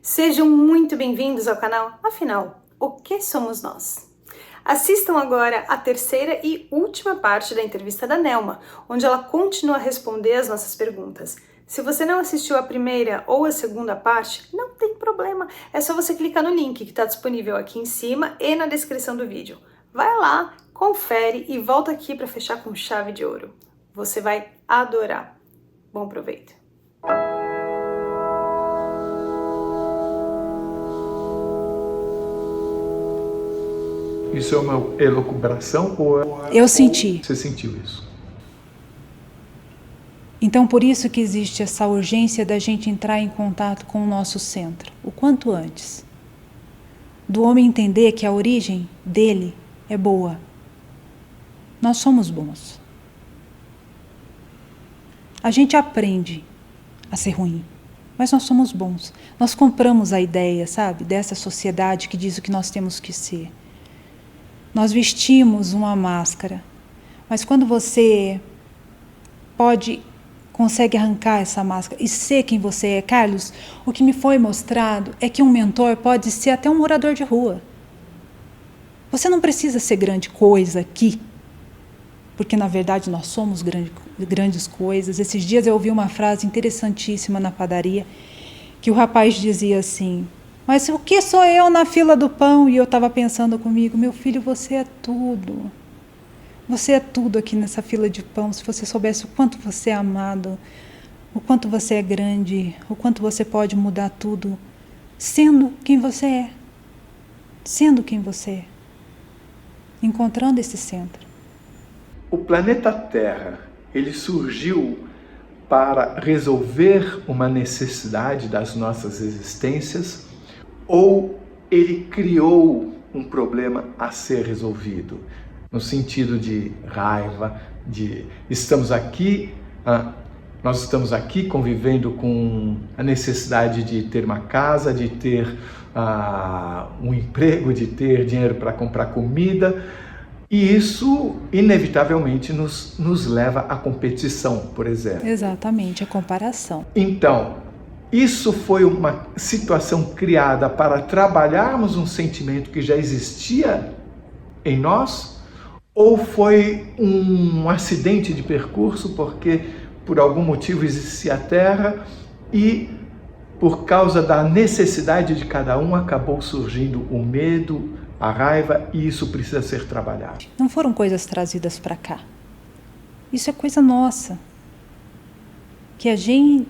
Sejam muito bem-vindos ao canal. Afinal, o que somos nós? Assistam agora a terceira e última parte da entrevista da Nelma, onde ela continua a responder as nossas perguntas. Se você não assistiu a primeira ou a segunda parte, não tem problema, é só você clicar no link que está disponível aqui em cima e na descrição do vídeo. Vai lá, confere e volta aqui para fechar com chave de ouro. Você vai adorar. Bom proveito! Isso é uma elucubração ou Eu senti. Você sentiu isso? Então, por isso que existe essa urgência da gente entrar em contato com o nosso centro, o quanto antes. Do homem entender que a origem dele é boa. Nós somos bons. A gente aprende a ser ruim, mas nós somos bons. Nós compramos a ideia, sabe, dessa sociedade que diz o que nós temos que ser. Nós vestimos uma máscara, mas quando você consegue arrancar essa máscara e ser quem você é, Carlos, o que me foi mostrado é que um mentor pode ser até um morador de rua. Você não precisa ser grande coisa aqui, porque na verdade nós somos grandes coisas. Esses dias eu ouvi uma frase interessantíssima na padaria, que o rapaz dizia assim: mas o que sou eu na fila do pão? E eu estava pensando comigo, meu filho, você é tudo. Você é tudo aqui nessa fila de pão. Se você soubesse o quanto você é amado, o quanto você é grande, o quanto você pode mudar tudo, sendo quem você é. Sendo quem você é. Encontrando esse centro. O planeta Terra, ele surgiu para resolver uma necessidade das nossas existências, ou ele criou um problema a ser resolvido? No sentido de raiva, de nós estamos aqui convivendo com a necessidade de ter uma casa, de ter um emprego, de ter dinheiro para comprar comida, e isso inevitavelmente nos leva à competição, por exemplo. Exatamente, a comparação. Então, isso foi uma situação criada para trabalharmos um sentimento que já existia em nós? Ou foi um acidente de percurso, porque por algum motivo existia a Terra e por causa da necessidade de cada um acabou surgindo o medo, a raiva, e isso precisa ser trabalhado? Não foram coisas trazidas para cá. Isso é coisa nossa.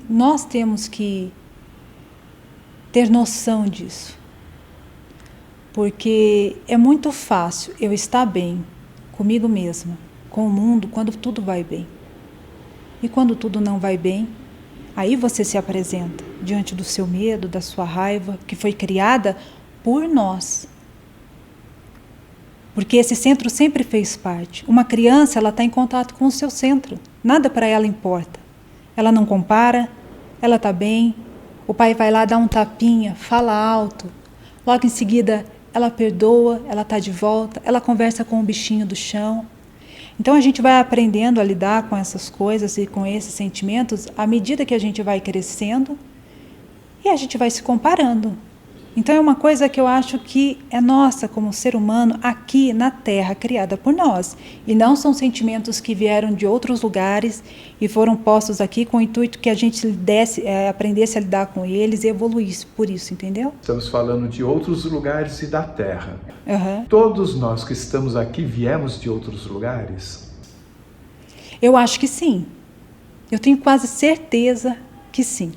Nós temos que ter noção disso. Porque é muito fácil eu estar bem comigo mesma, com o mundo, quando tudo vai bem. E quando tudo não vai bem, aí você se apresenta diante do seu medo, da sua raiva, que foi criada por nós. Porque esse centro sempre fez parte. Uma criança, ela está em contato com o seu centro. Nada para ela importa. Ela não compara, ela está bem. O pai vai lá dar um tapinha, fala alto. Logo em seguida, ela perdoa, ela está de volta, ela conversa com o bichinho do chão. Então a gente vai aprendendo a lidar com essas coisas e com esses sentimentos à medida que a gente vai crescendo e a gente vai se comparando. Então é uma coisa que eu acho que é nossa como ser humano aqui na Terra, criada por nós. E não são sentimentos que vieram de outros lugares e foram postos aqui com o intuito que a gente aprendesse a lidar com eles e evoluísse por isso, entendeu? Estamos falando de outros lugares e da Terra. Uhum. Todos nós que estamos aqui viemos de outros lugares? Eu acho que sim. Eu tenho quase certeza que sim.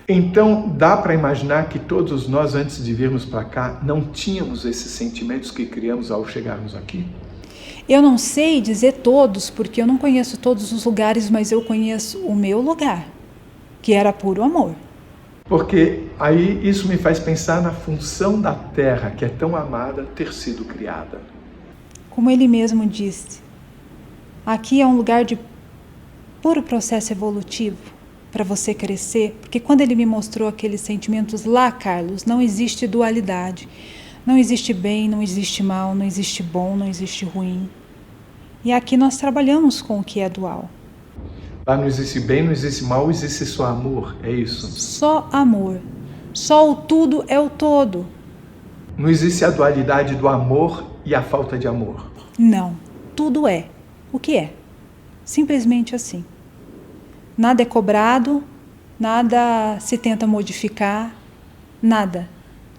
Então, dá para imaginar que todos nós, antes de virmos para cá, não tínhamos esses sentimentos que criamos ao chegarmos aqui? Eu não sei dizer todos, porque eu não conheço todos os lugares, mas eu conheço o meu lugar, que era puro amor. Porque aí isso me faz pensar na função da Terra, que é tão amada, ter sido criada. Como ele mesmo disse, aqui é um lugar de puro processo evolutivo, para você crescer, porque quando ele me mostrou aqueles sentimentos lá, Carlos, não existe dualidade. Não existe bem, não existe mal, não existe bom, não existe ruim. E aqui nós trabalhamos com o que é dual. Lá não existe bem, não existe mal, existe só amor, é isso? Só amor. Só o tudo é o todo. Não existe a dualidade do amor e a falta de amor. Não, tudo é o que é. Simplesmente assim. Nada é cobrado, nada se tenta modificar, nada.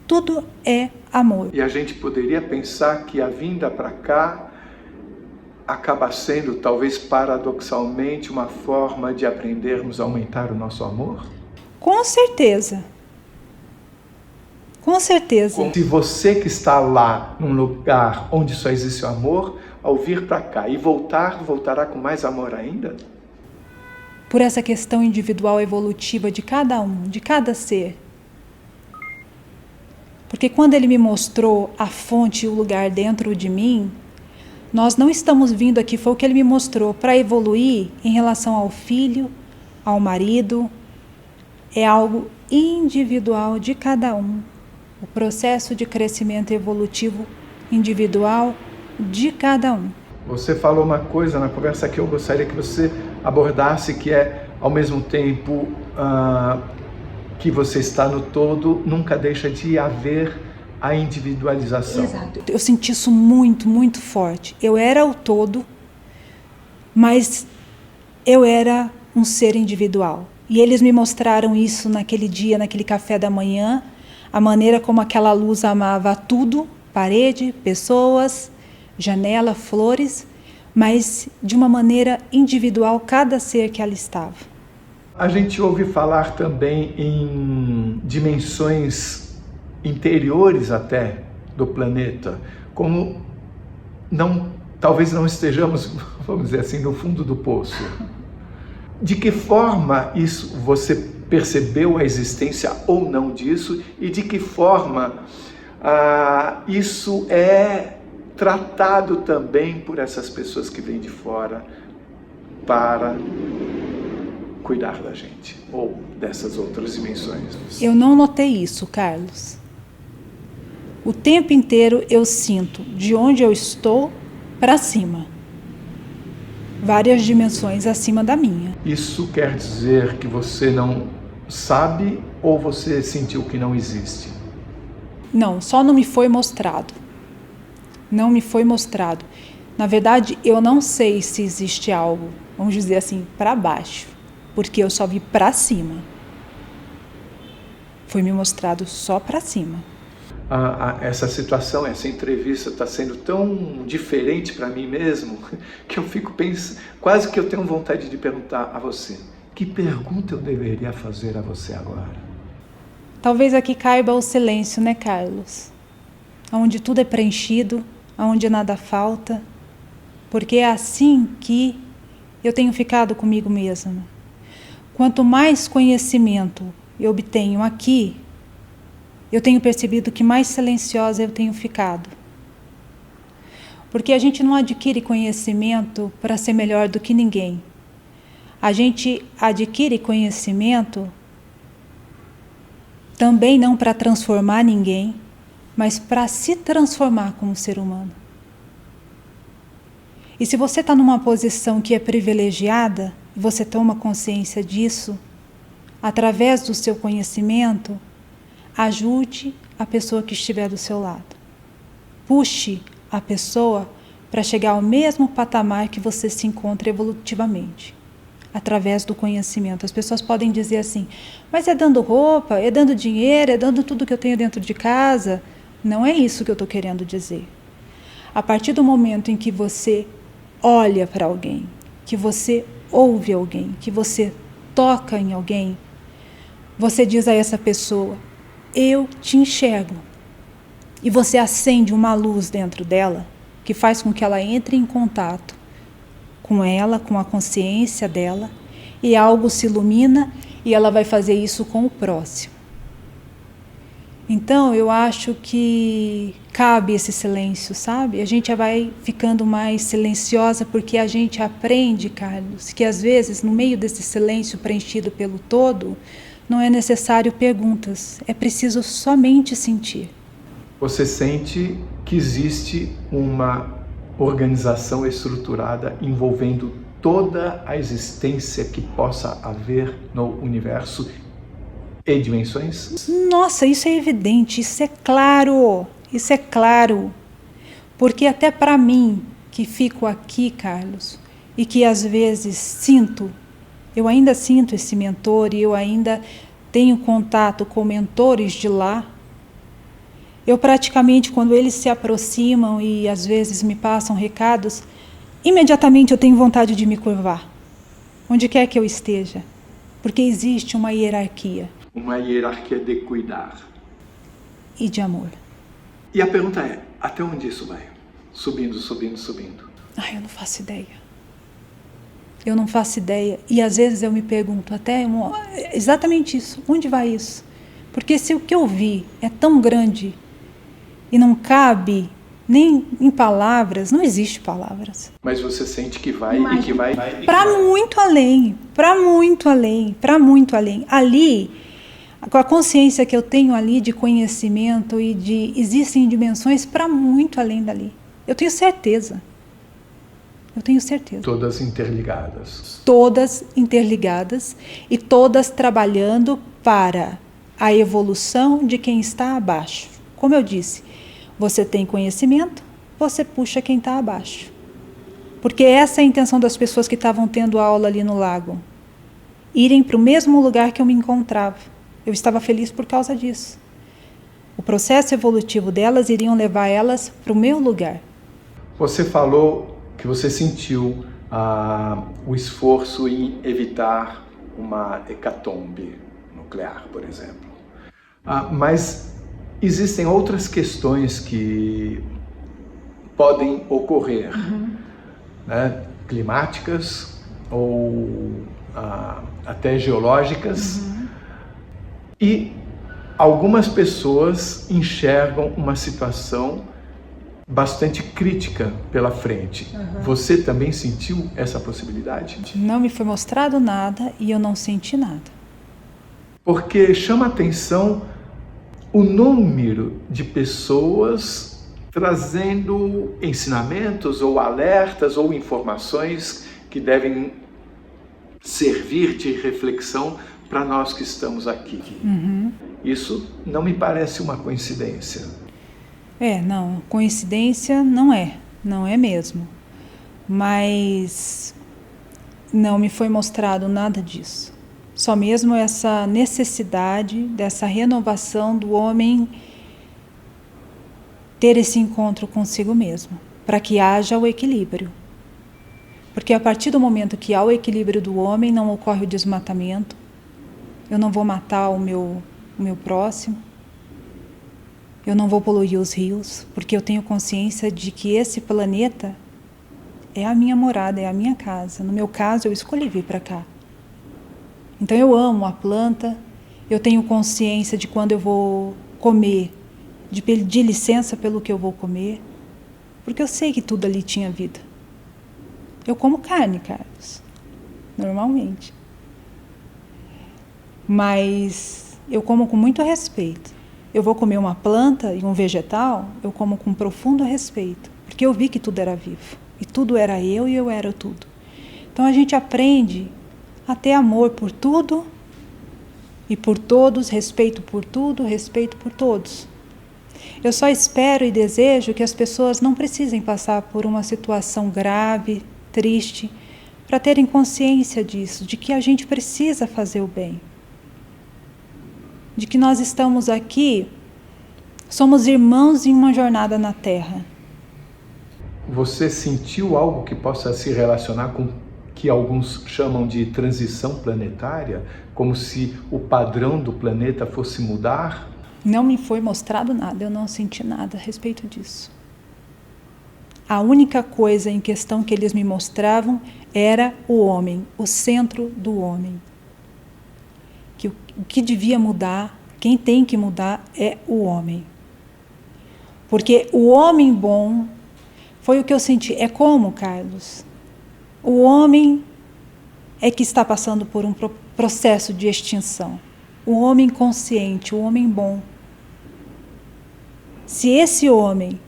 Tudo é amor. E a gente poderia pensar que a vinda para cá acaba sendo, talvez paradoxalmente, uma forma de aprendermos a aumentar o nosso amor? Com certeza. Com certeza. Se você que está lá, num lugar onde só existe o amor, ao vir para cá e voltará com mais amor ainda? Por essa questão individual evolutiva de cada um, de cada ser. Porque quando ele me mostrou a fonte e o lugar dentro de mim, nós não estamos vindo aqui, foi o que ele me mostrou, para evoluir em relação ao filho, ao marido. É algo individual de cada um. O processo de crescimento evolutivo individual de cada um. Você falou uma coisa na conversa que eu gostaria que você abordasse, que é, ao mesmo tempo que você está no todo, nunca deixa de haver a individualização. Exato. Eu senti isso muito, muito forte. Eu era o todo, mas eu era um ser individual. E eles me mostraram isso naquele dia, naquele café da manhã, a maneira como aquela luz amava tudo, parede, pessoas, janela, flores, mas de uma maneira individual, cada ser que ela estava. A gente ouve falar também em dimensões interiores até do planeta, como talvez não estejamos, vamos dizer assim, no fundo do poço. De que forma isso você percebeu a existência ou não disso, e de que forma isso é tratado também por essas pessoas que vêm de fora para cuidar da gente, ou dessas outras dimensões? Eu não notei isso, Carlos. O tempo inteiro eu sinto de onde eu estou para cima. Várias dimensões acima da minha. Isso quer dizer que você não sabe ou você sentiu que não existe? Não, só não me foi mostrado. Não me foi mostrado. Na verdade, eu não sei se existe algo, vamos dizer assim, para baixo, porque eu só vi para cima. Foi me mostrado só para cima. Essa situação, essa entrevista está sendo tão diferente para mim mesmo, que eu fico pensando, quase que eu tenho vontade de perguntar a você, que pergunta eu deveria fazer a você agora? Talvez aqui caiba o silêncio, né, Carlos? Onde tudo é preenchido, onde nada falta, porque é assim que eu tenho ficado comigo mesma. Quanto mais conhecimento eu obtenho aqui, eu tenho percebido que mais silenciosa eu tenho ficado. Porque a gente não adquire conhecimento para ser melhor do que ninguém. A gente adquire conhecimento também não para transformar ninguém, mas para se transformar como ser humano. E se você está numa posição que é privilegiada, e você toma consciência disso, através do seu conhecimento, ajude a pessoa que estiver do seu lado. Puxe a pessoa para chegar ao mesmo patamar que você se encontra evolutivamente, através do conhecimento. As pessoas podem dizer assim, mas é dando roupa, é dando dinheiro, é dando tudo que eu tenho dentro de casa. Não é isso que eu estou querendo dizer. A partir do momento em que você olha para alguém, que você ouve alguém, que você toca em alguém, você diz a essa pessoa, eu te enxergo. E você acende uma luz dentro dela que faz com que ela entre em contato com ela, com a consciência dela, e algo se ilumina e ela vai fazer isso com o próximo. Então, eu acho que cabe esse silêncio, sabe? A gente vai ficando mais silenciosa porque a gente aprende, Carlos, que às vezes, no meio desse silêncio preenchido pelo todo, não é necessário perguntas, é preciso somente sentir. Você sente que existe uma organização estruturada envolvendo toda a existência que possa haver no universo e dimensões? Nossa, isso é evidente, isso é claro, isso é claro. Porque até para mim, que fico aqui, Carlos, e que às vezes eu ainda sinto esse mentor e eu ainda tenho contato com mentores de lá, eu praticamente, quando eles se aproximam e às vezes me passam recados, imediatamente eu tenho vontade de me curvar, onde quer que eu esteja, porque existe uma hierarquia. Uma hierarquia de cuidar. E de amor. E a pergunta é, até onde isso vai? Subindo, subindo, subindo. Ai, eu não faço ideia. Eu não faço ideia. E às vezes eu me pergunto exatamente isso. Onde vai isso? Porque se o que eu vi é tão grande e não cabe nem em palavras, não existe palavras. Mas você sente que vai e que vai... Para muito além, para muito além, para muito além. Ali, com a consciência que eu tenho ali de conhecimento existem dimensões para muito além dali. Eu tenho certeza. Eu tenho certeza. Todas interligadas. Todas interligadas e todas trabalhando para a evolução de quem está abaixo. Como eu disse, você tem conhecimento, você puxa quem está abaixo. Porque essa é a intenção das pessoas que estavam tendo aula ali no lago. Irem para o mesmo lugar que eu me encontrava. Eu estava feliz por causa disso. O processo evolutivo delas iriam levar elas para o meu lugar. Você falou que você sentiu o esforço em evitar uma hecatombe nuclear, por exemplo. Mas existem outras questões que podem ocorrer, né? Climáticas ou até geológicas. E algumas pessoas enxergam uma situação bastante crítica pela frente. Você também sentiu essa possibilidade? Não me foi mostrado nada e eu não senti nada. Porque chama a atenção o número de pessoas trazendo ensinamentos ou alertas ou informações que devem servir de reflexão para nós que estamos aqui. Isso não me parece uma coincidência. Não, coincidência não é mesmo. Mas não me foi mostrado nada disso. Só mesmo essa necessidade dessa renovação do homem ter esse encontro consigo mesmo, para que haja o equilíbrio. Porque a partir do momento que há o equilíbrio do homem, não ocorre o desmatamento, eu não vou matar o meu próximo, eu não vou poluir os rios, porque eu tenho consciência de que esse planeta é a minha morada, é a minha casa. No meu caso, eu escolhi vir para cá. Então eu amo a planta, eu tenho consciência de quando eu vou comer, de pedir licença pelo que eu vou comer, porque eu sei que tudo ali tinha vida. Eu como carne, Carlos, normalmente. Mas eu como com muito respeito. Eu vou comer uma planta e um vegetal, eu como com profundo respeito, porque eu vi que tudo era vivo, e tudo era eu e eu era tudo. Então a gente aprende a ter amor por tudo e por todos, respeito por tudo, respeito por todos. Eu só espero e desejo que as pessoas não precisem passar por uma situação grave, triste, para terem consciência disso, de que a gente precisa fazer o bem. De que nós estamos aqui, somos irmãos em uma jornada na Terra. Você sentiu algo que possa se relacionar com o que alguns chamam de transição planetária? Como se o padrão do planeta fosse mudar? Não me foi mostrado nada, eu não senti nada a respeito disso. A única coisa em questão que eles me mostravam era o homem, o centro do homem. Que o que devia mudar, quem tem que mudar é o homem. Porque o homem bom, foi o que eu senti. É como, Carlos? O homem é que está passando por um processo de extinção. O homem consciente, o homem bom. Se esse homem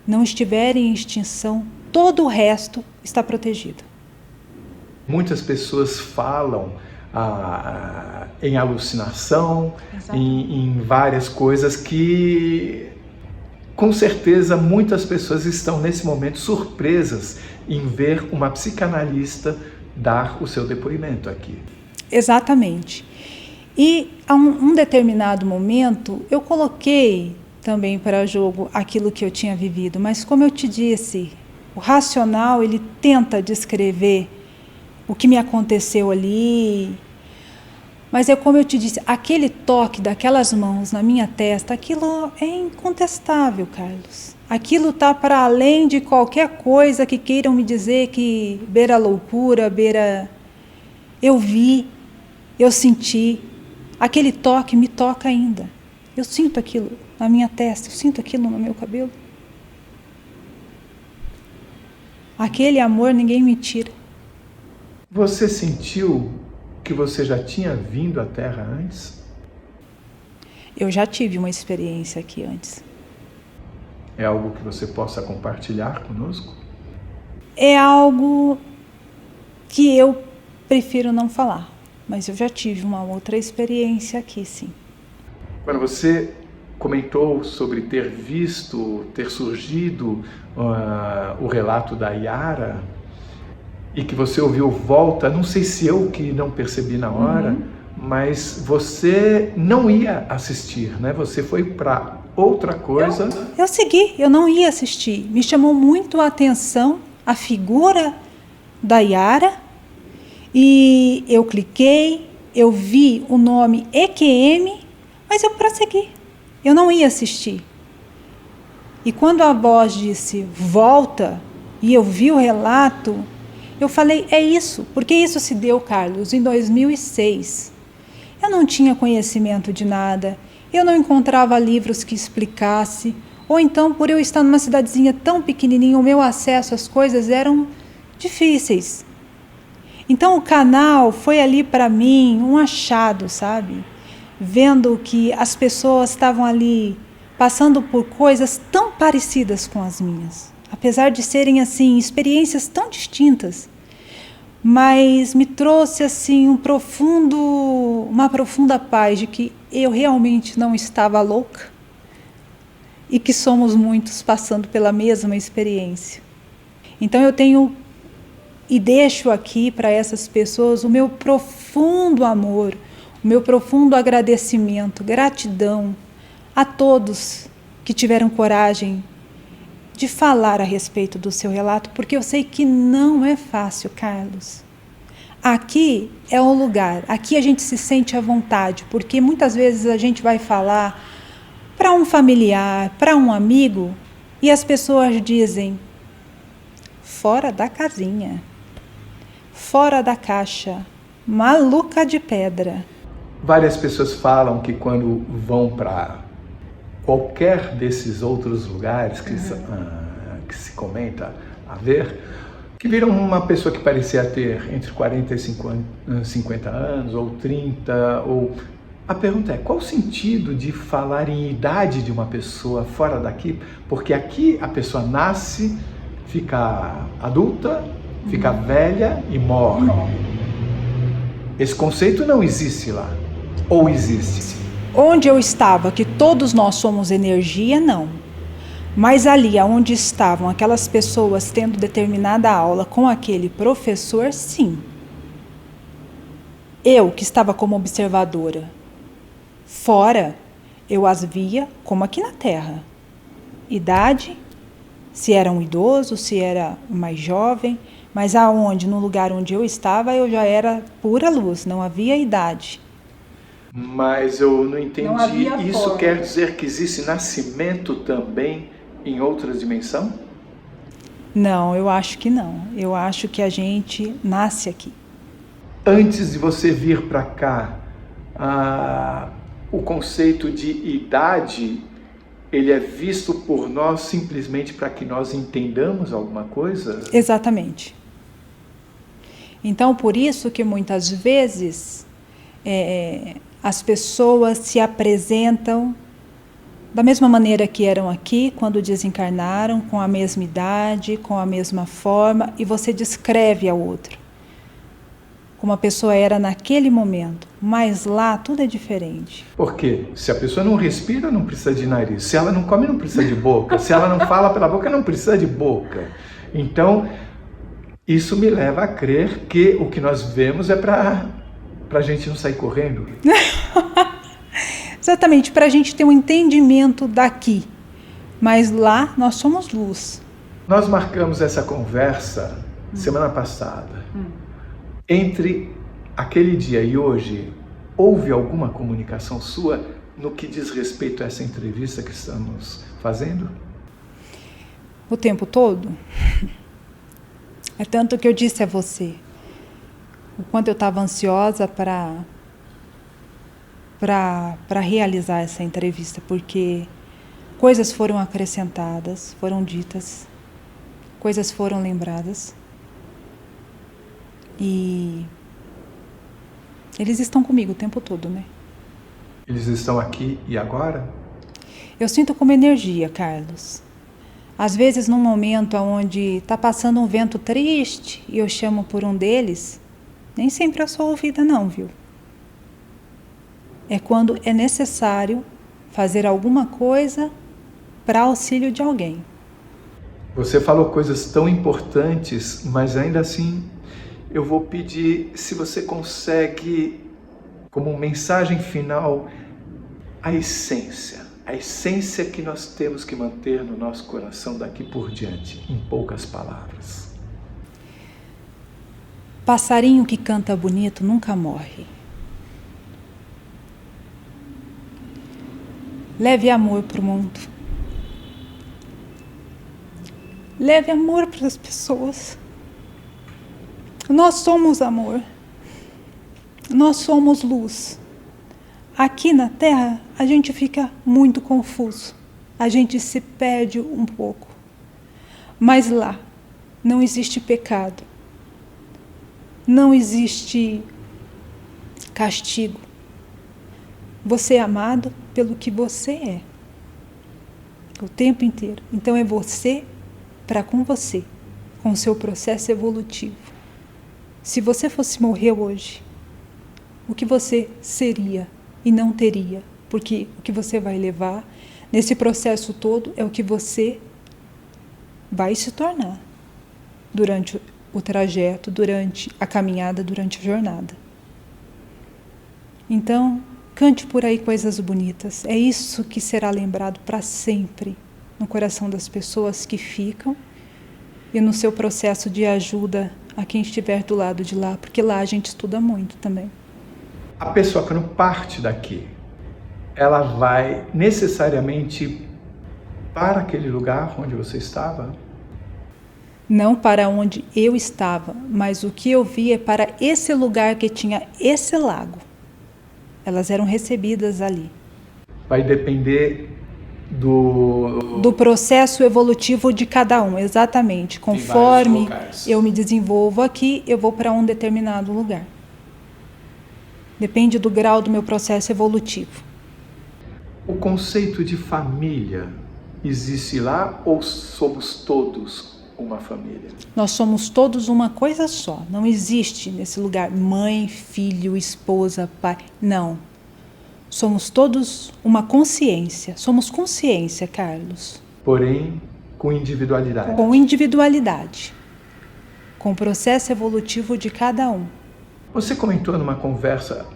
não estiver em extinção, todo o resto está protegido. Muitas pessoas falam em alucinação, em várias coisas que, com certeza, muitas pessoas estão nesse momento surpresas em ver uma psicanalista dar o seu depoimento aqui. Exatamente. E a um determinado momento eu coloquei também para jogo aquilo que eu tinha vivido, mas como eu te disse, o racional ele tenta descrever o que me aconteceu ali, mas é como eu te disse, aquele toque daquelas mãos na minha testa, aquilo é incontestável, Carlos. Aquilo está para além de qualquer coisa que queiram me dizer que beira loucura, beira... Eu vi, eu senti, aquele toque me toca ainda. Eu sinto aquilo na minha testa, eu sinto aquilo no meu cabelo. Aquele amor ninguém me tira. Você sentiu que você já tinha vindo à Terra antes? Eu já tive uma experiência aqui antes. É algo que você possa compartilhar conosco? É algo que eu prefiro não falar, mas eu já tive uma outra experiência aqui, sim. Quando você comentou sobre ter visto, ter surgido o relato da Yara e que você ouviu volta, não sei se eu que não percebi na hora, mas você não ia assistir, né? Você foi para outra coisa. Eu segui, eu não ia assistir. Me chamou muito a atenção a figura da Yara e eu cliquei, eu vi o nome EQM, mas eu prossegui. Eu não ia assistir. E quando a voz disse volta e eu vi o relato, eu falei, é isso, porque isso se deu, Carlos, em 2006. Eu não tinha conhecimento de nada, eu não encontrava livros que explicasse, ou então, por eu estar numa cidadezinha tão pequenininha, o meu acesso às coisas eram difíceis. Então, o canal foi ali para mim um achado, sabe? Vendo que as pessoas estavam ali passando por coisas tão parecidas com as minhas, apesar de serem assim experiências tão distintas, mas me trouxe assim uma profunda paz de que eu realmente não estava louca e que somos muitos passando pela mesma experiência. Então eu tenho e deixo aqui para essas pessoas o meu profundo amor, o meu profundo agradecimento, gratidão a todos que tiveram coragem de falar a respeito do seu relato, porque eu sei que não é fácil, Carlos. Aqui é o lugar, aqui a gente se sente à vontade, porque muitas vezes a gente vai falar para um familiar, para um amigo, e as pessoas dizem, fora da casinha, fora da caixa, maluca de pedra. Várias pessoas falam que quando vão para qualquer desses outros lugares que se comenta a ver, que viram uma pessoa que parecia ter entre 40 e 50 anos, ou 30, ou... A pergunta é, qual o sentido de falar em idade de uma pessoa fora daqui? Porque aqui a pessoa nasce, fica adulta, fica velha e morre. Esse conceito não existe lá. Ou existe? Onde eu estava, que todos nós somos energia, não. Mas ali onde estavam aquelas pessoas tendo determinada aula com aquele professor, sim. Eu, que estava como observadora, fora, eu as via como aqui na Terra. Idade, se era um idoso, se era mais jovem, mas aonde, no lugar onde eu estava, eu já era pura luz, não havia idade. Mas eu não entendi. Não Isso forma. quer dizer que existe nascimento também em outra dimensão? Não, eu acho que não. Eu acho que a gente nasce aqui. Antes de você vir para cá, o conceito de idade, ele é visto por nós simplesmente para que nós entendamos alguma coisa? Exatamente. Então, por isso que muitas vezes as pessoas se apresentam da mesma maneira que eram aqui, quando desencarnaram, com a mesma idade, com a mesma forma, e você descreve a outra. como a pessoa era naquele momento, mas lá tudo é diferente. Porque se a pessoa não respira, não precisa de nariz. Se ela não come, não precisa de boca. Se ela não fala pela boca, não precisa de boca. Então, isso me leva a crer que o que nós vemos é para a gente não sair correndo. Exatamente, para a gente ter um entendimento daqui. Mas lá nós somos luz. Nós marcamos essa conversa semana passada. Entre aquele dia e hoje, houve alguma comunicação sua no que diz respeito a essa entrevista que estamos fazendo? O tempo todo? É tanto que eu disse a você o quanto eu estava ansiosa para realizar essa entrevista, porque coisas foram acrescentadas, foram ditas, coisas foram lembradas. E eles estão comigo o tempo todo, né? Eles estão aqui e agora? Eu sinto como energia, Carlos. Às vezes, num momento onde está passando um vento triste e eu chamo por um deles, nem sempre eu sou ouvida não, viu? É quando é necessário fazer alguma coisa para auxílio de alguém. Você falou coisas tão importantes, mas ainda assim eu vou pedir se você consegue, como mensagem final, a essência que nós temos que manter no nosso coração daqui por diante, em poucas palavras. Passarinho que canta bonito nunca morre. Leve amor para o mundo. Leve amor para as pessoas. Nós somos amor. Nós somos luz. Aqui na Terra, a gente fica muito confuso. A gente se perde um pouco. Mas lá não existe pecado. Não existe castigo. Você é amado pelo que você é. O tempo inteiro. Então é você para com você, com o seu processo evolutivo. Se você fosse morrer hoje, o que você seria e não teria? Porque o que você vai levar nesse processo todo é o que você vai se tornar durante o trajeto, durante a caminhada, durante a jornada. Então, cante por aí coisas bonitas. É isso que será lembrado para sempre no coração das pessoas que ficam e no seu processo de ajuda a quem estiver do lado de lá, porque lá a gente estuda muito também. A pessoa, quando parte daqui, ela vai necessariamente para aquele lugar onde você estava? Não para onde eu estava, mas o que eu vi é para esse lugar que tinha esse lago. Elas eram recebidas ali. Vai depender do processo evolutivo de cada um, exatamente. Conforme eu me desenvolvo aqui, eu vou para um determinado lugar. Depende do grau do meu processo evolutivo. O conceito de família existe lá ou somos todos uma família? Nós somos todos uma coisa só. Não existe nesse lugar mãe, filho, esposa, pai. Não. Somos todos uma consciência. Somos consciência, Carlos. Porém, com individualidade. Com individualidade. Com o processo evolutivo de cada um. Você comentou numa conversa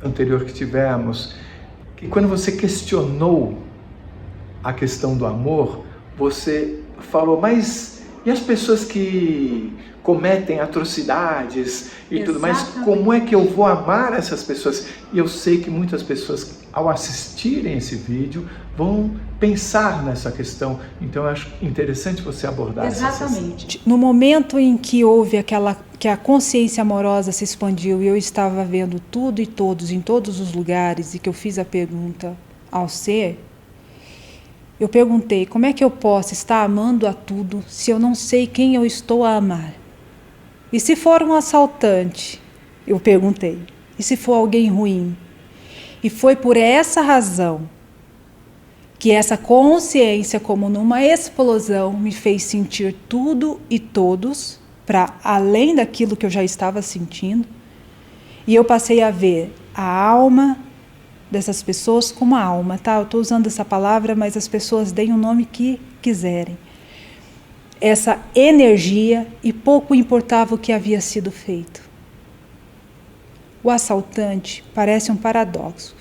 anterior que tivemos que quando você questionou a questão do amor, você falou, mas e as pessoas que cometem atrocidades e tudo mais, como é que eu vou amar essas pessoas? E eu sei que muitas pessoas, ao assistirem esse vídeo, vão pensar nessa questão. Então, eu acho interessante você abordar Exatamente. No momento em que houve que a consciência amorosa se expandiu e eu estava vendo tudo e todos, em todos os lugares, e que eu fiz a pergunta ao ser, eu perguntei, como é que eu posso estar amando a tudo se eu não sei quem eu estou a amar? E se for um assaltante? Eu perguntei. E se for alguém ruim? E foi por essa razão que essa consciência, como numa explosão, me fez sentir tudo e todos, para além daquilo que eu já estava sentindo, E eu passei a ver a alma dessas pessoas como a alma, tá? Eu estou usando essa palavra, mas as pessoas deem o nome que quiserem. Essa energia, e pouco importava o que havia sido feito. O assaltante parece um paradoxo.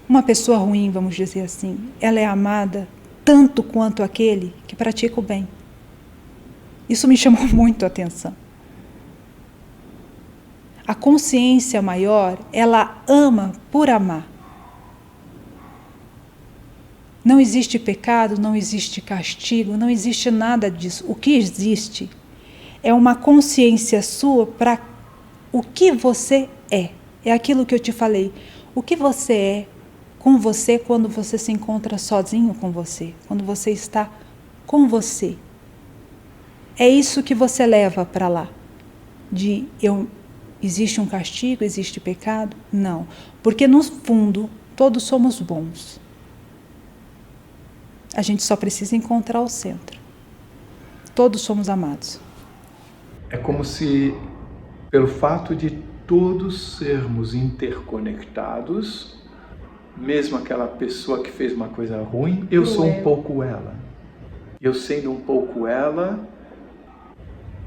Uma pessoa ruim, vamos dizer assim, ela é amada tanto quanto aquele que pratica o bem. Isso me chamou muito a atenção. A consciência maior, ela ama por amar. Não existe pecado, não existe castigo, não existe nada disso. O que existe é uma consciência sua para o que você é. É aquilo que eu te falei. O que você é com você quando você se encontra sozinho com você, quando você está com você. É isso que você leva para lá. Existe um castigo, existe pecado? Não. Porque no fundo, todos somos bons. A gente só precisa encontrar o centro. Todos somos amados. É como se, pelo fato de todos sermos interconectados, mesmo aquela pessoa que fez uma coisa ruim, eu sou um pouco ela. Eu sendo um pouco ela,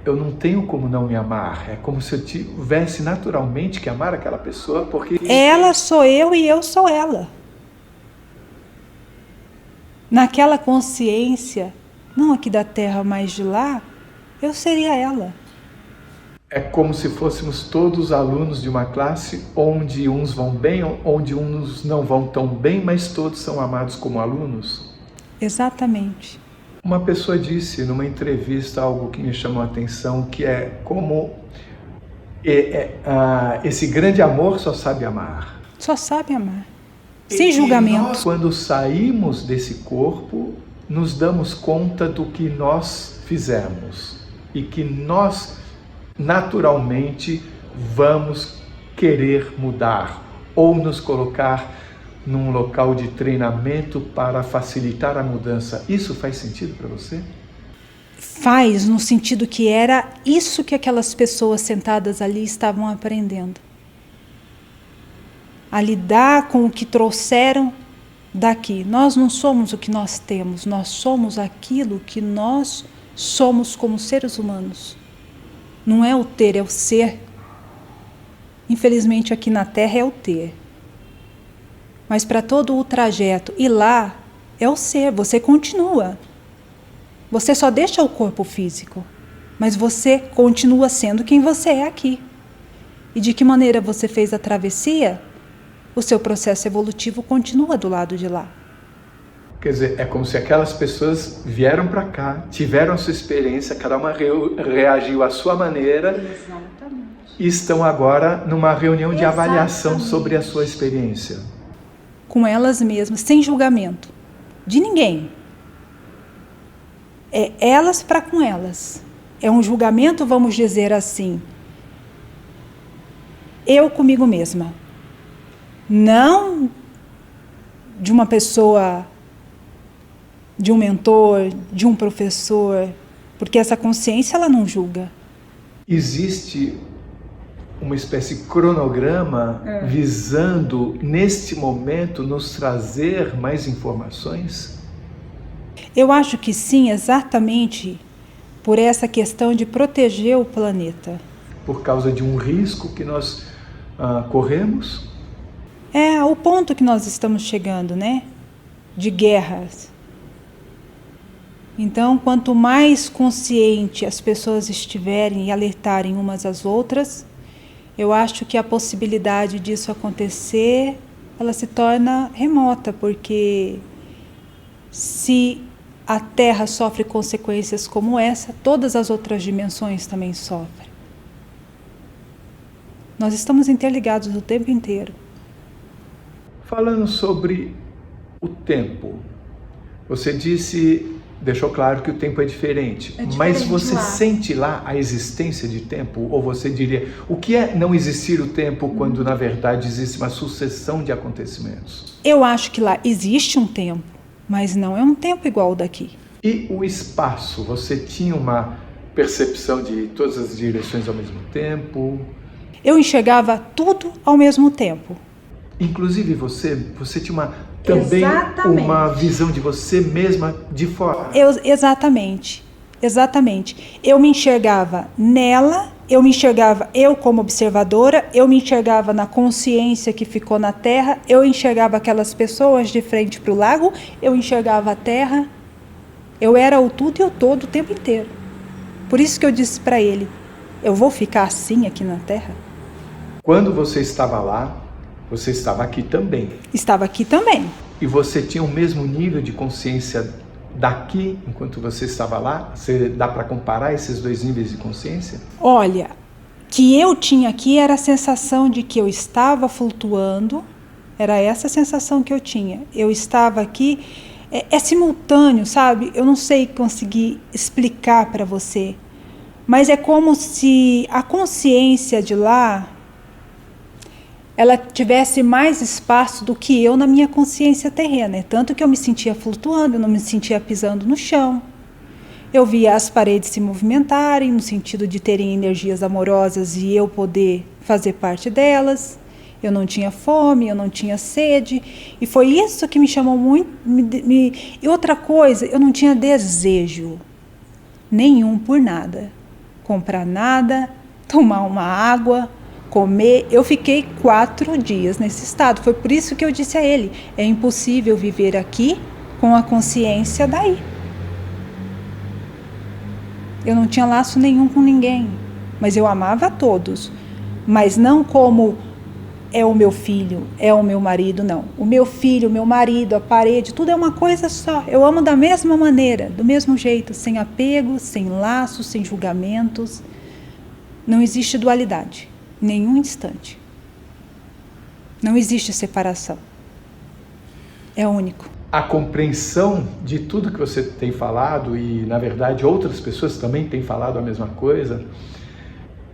eu não tenho como não me amar. É como se eu tivesse naturalmente que amar aquela pessoa, porque... Ela sou eu e eu sou ela. Naquela consciência, não aqui da Terra, mas de lá, eu seria ela. É como se fôssemos todos alunos de uma classe onde uns vão bem, onde uns não vão tão bem, mas todos são amados como alunos. Exatamente. Uma pessoa disse numa entrevista algo que me chamou a atenção, que é como esse grande amor só sabe amar. Só sabe amar. Sem julgamento. Nós, quando saímos desse corpo, nos damos conta do que nós fizemos e que nós naturalmente vamos querer mudar ou nos colocar num local de treinamento para facilitar a mudança. Isso faz sentido para você? Faz, no sentido que era isso que aquelas pessoas sentadas ali estavam aprendendo. A lidar com o que trouxeram daqui. Nós não somos o que nós temos, nós somos aquilo que nós somos como seres humanos. Não é o ter, é o ser. Infelizmente aqui na Terra é o ter. Mas para todo o trajeto e lá é o ser, você continua. Você só deixa o corpo físico, mas você continua sendo quem você é aqui. E de que maneira você fez a travessia, o seu processo evolutivo continua do lado de lá. Quer dizer, é como se aquelas pessoas vieram para cá, tiveram a sua experiência, cada uma reagiu à sua maneira. Exatamente. E estão agora numa reunião de avaliação sobre a sua experiência. Com elas mesmas, sem julgamento de ninguém. É elas para com elas. É um julgamento, vamos dizer assim, eu comigo mesma. Não de uma pessoa, de um mentor, de um professor, porque essa consciência ela não julga. Existe uma espécie de cronograma visando, neste momento, nos trazer mais informações? Eu acho que sim, exatamente por essa questão de proteger o planeta. Por causa de um risco que nós corremos? É o ponto que nós estamos chegando, né? De guerras. Então, quanto mais consciente as pessoas estiverem e alertarem umas às outras, eu acho que a possibilidade disso acontecer, ela se torna remota, porque se a Terra sofre consequências como essa, todas as outras dimensões também sofrem. Nós estamos interligados o tempo inteiro. Falando sobre o tempo, você deixou claro que o tempo é diferente, mas você sente lá a existência de tempo? Ou você diria, o que é não existir o tempo quando na verdade existe uma sucessão de acontecimentos? Eu acho que lá existe um tempo, mas não é um tempo igual ao daqui. E o espaço, você tinha uma percepção de todas as direções ao mesmo tempo? Eu enxergava tudo ao mesmo tempo. Inclusive você tinha também uma visão de você mesma de fora. Exatamente. Eu me enxergava nela, eu me enxergava eu como observadora, eu me enxergava na consciência que ficou na Terra, eu enxergava aquelas pessoas de frente para o lago, eu enxergava a Terra. Eu era o tudo e o todo o tempo inteiro. Por isso que eu disse para ele, eu vou ficar assim aqui na Terra? Quando você estava lá, você estava aqui também. Estava aqui também. E você tinha o mesmo nível de consciência daqui, enquanto você estava lá? Dá para comparar esses dois níveis de consciência? Olha, que eu tinha aqui era a sensação de que eu estava flutuando, era essa a sensação que eu tinha. Eu estava aqui, é simultâneo, sabe? Eu não sei conseguir explicar para você, mas é como se a consciência de lá ela tivesse mais espaço do que eu na minha consciência terrena. Tanto que eu me sentia flutuando, eu não me sentia pisando no chão. Eu via as paredes se movimentarem, no sentido de terem energias amorosas e eu poder fazer parte delas. Eu não tinha fome, eu não tinha sede. E foi isso que me chamou muito. E outra coisa, eu não tinha desejo nenhum por nada. Comprar nada, tomar uma água, comer. Eu fiquei 4 dias nesse estado. Foi por isso que eu disse a ele, é impossível viver aqui com a consciência daí. Eu não tinha laço nenhum com ninguém, mas eu amava a todos. Mas não como é o meu filho, é o meu marido, não. O meu filho, o meu marido, a parede, tudo é uma coisa só. Eu amo da mesma maneira, do mesmo jeito, sem apego, sem laços, sem julgamentos. Não existe dualidade. Nenhum instante. Não existe separação. É único. A compreensão de tudo que você tem falado, e na verdade outras pessoas também têm falado a mesma coisa,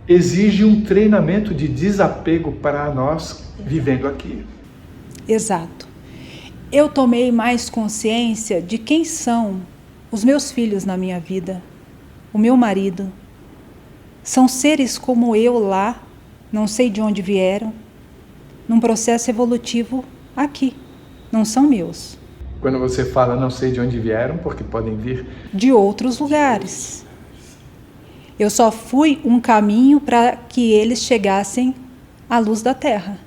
exige um treinamento de desapego para nós vivendo aqui. Exato. Eu tomei mais consciência de quem são os meus filhos na minha vida, o meu marido. São seres como eu lá, não sei de onde vieram, num processo evolutivo aqui, não são meus. Quando você fala não sei de onde vieram, porque podem vir de outros lugares. Eu só fui um caminho para que eles chegassem à luz da Terra.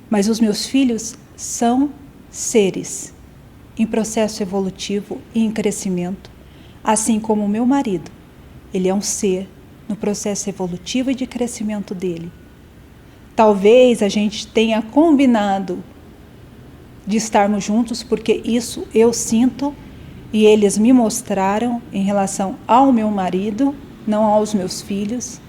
Mas os meus filhos são seres em processo evolutivo e em crescimento, assim como o meu marido. Ele é um ser no processo evolutivo e de crescimento dele. Talvez a gente tenha combinado de estarmos juntos, porque isso eu sinto e eles me mostraram em relação ao meu marido, não aos meus filhos.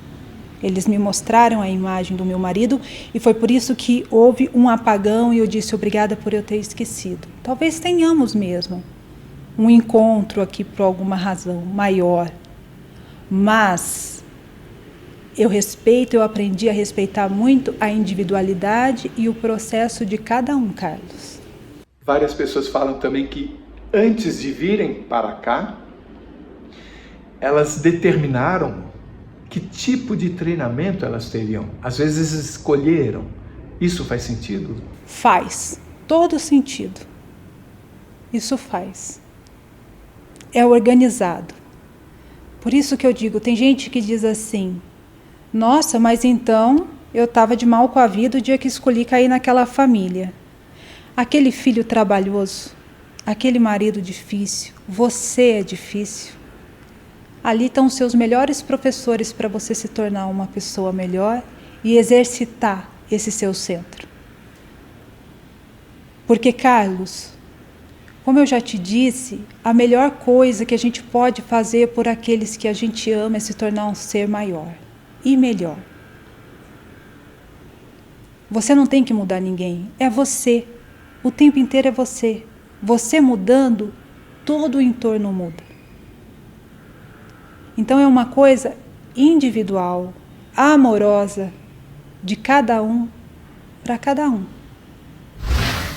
Eles me mostraram a imagem do meu marido e foi por isso que houve um apagão e eu disse obrigada por eu ter esquecido. Talvez tenhamos mesmo um encontro aqui por alguma razão maior, mas eu aprendi a respeitar muito a individualidade e o processo de cada um, Carlos. Várias pessoas falam também que antes de virem para cá, elas determinaram que tipo de treinamento elas teriam. Às vezes escolheram. Isso faz sentido? Faz. Todo sentido. Isso faz. É organizado. Por isso que eu digo, tem gente que diz assim, nossa, mas então eu estava de mal com a vida o dia que escolhi cair naquela família. Aquele filho trabalhoso, aquele marido difícil, você é difícil. Ali estão os seus melhores professores para você se tornar uma pessoa melhor e exercitar esse seu centro. Porque, Carlos, como eu já te disse, a melhor coisa que a gente pode fazer por aqueles que a gente ama é se tornar um ser maior e melhor. Você não tem que mudar ninguém, é você. O tempo inteiro é você. Você mudando, todo o entorno muda. Então é uma coisa individual, amorosa, de cada um para cada um.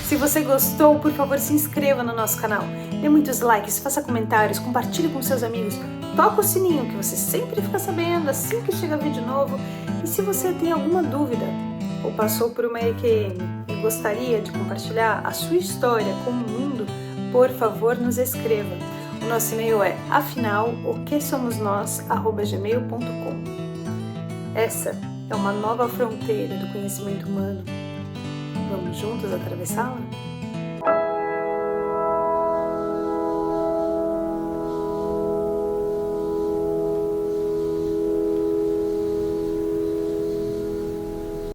Se você gostou, por favor, se inscreva no nosso canal. Dê muitos likes, faça comentários, compartilhe com seus amigos. toca o sininho que você sempre fica sabendo assim que chega vídeo novo. E se você tem alguma dúvida ou passou por uma EQM e gostaria de compartilhar a sua história com o mundo, por favor, nos escreva. O nosso e-mail é afinal-o-que-somos-nós@gmail.com. Essa é uma nova fronteira do conhecimento humano. Vamos juntos atravessá-la?